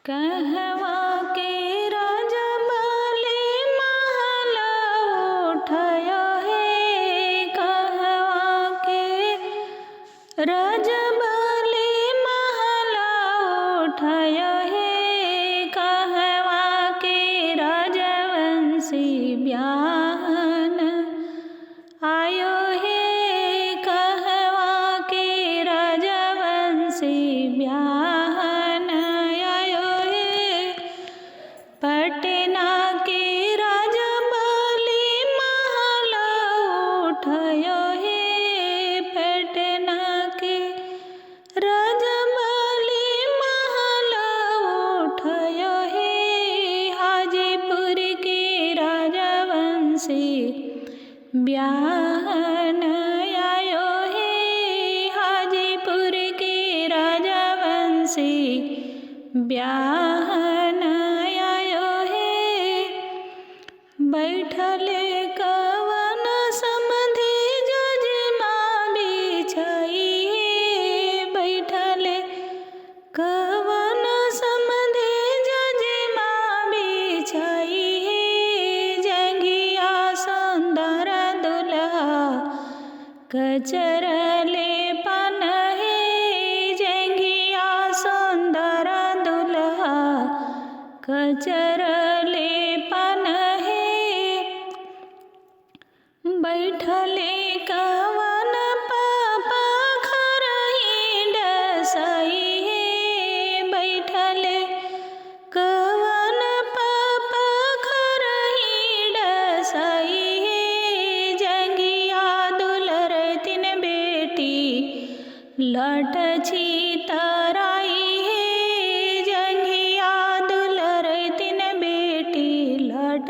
कहवा के राजा बाले महल उठयो हे। कहवा के राजा बाले महल उठयो हे। कहवा के राजवंशी ब्याहन आयो हे। कहवा के राजवंशी ब्याहन आयो हे। पटना के राजा बाले महल उठयो हे। पटना के राजा बाले महल उठयो हे। हाजीपुर के राजवंशी ब्याहन आयो हे। हाजीपुर के राजवंशी ब्याहन आयो हे। बैठले कवन समधि जजमा बिछाई हे। बैठले कवन समधि जजमा बिछाई हे। जंघिया सुंदर दुल्हा कचरले पन हे। जंघिया सुंदर दुल्हा कचरले पन हे। बैठले कवन पापा खरही डसाई हे। बैठले कवन पापा खरही डसाई हे। जंघिया दुलर तीन बेटी लट छितराई हे। जंघिया दुलर तीन बेटी लट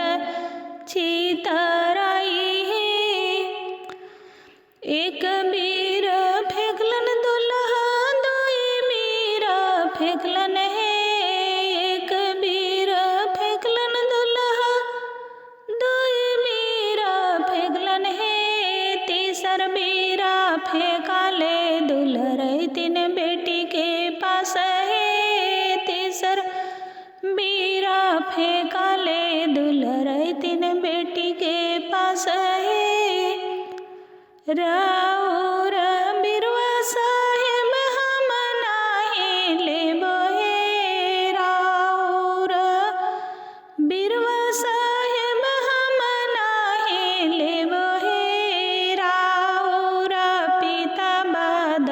छितराई हे। एक बीर फेंकलन दुल्हा दुई बीर फेंकलन हे। एक बीर फेंकलन दुल्हा दुई बीर फेंकलन हे। तीसर बीरा फेंकाले दुल्हर तीन बेटी के पास है। तीसर बीरा फेंकाले दुल्हर तीन बेटी के पास है। राउर बिरवा साहेब हम नाही लेबो हे। राउर बिरवा साहेब हम नाही लेबो हे। राउर पिता बाद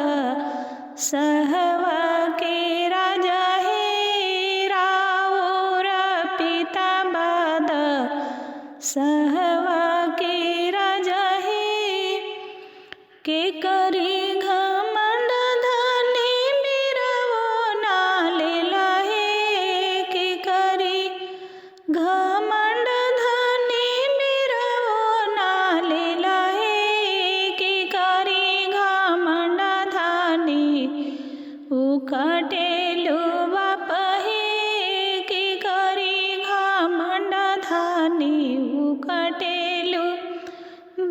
सहवा के राजा हे। राउर पिता बाद सहवा के राजा हे। के करी घमंड धनी बिरवो ना लेला हे। के करी घमंड धनी बिरवो ना लेला हे। के करी घमंड धनी उकटेलु बाप हे। के करी घमंड धनी उकटेलु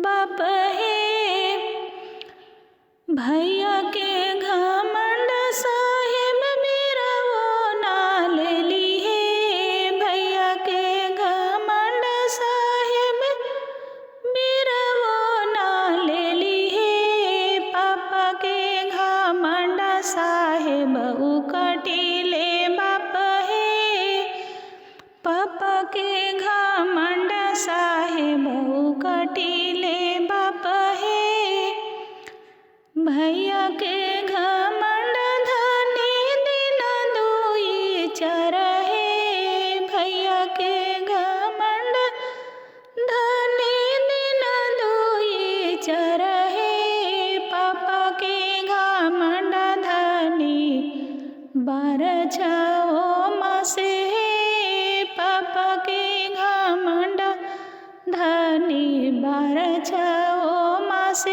बाप हे। भैया के घमंड साहेब बिरवो ना लेली हे। भैया के घमंड साहेब बिरवो ना लेली हे। पापा के घमंड साहेब उकटीले बाप हे। पापा के घमंड साहेब उकटीले बाप हे। भैया के घमंड धनी दिन दुई चार हे। भैया के घमंड धनी दिन दुई चार हे। पापा के घमंड धनी 12 छो मास हे। पापा के घमंड धनी 12 छो मास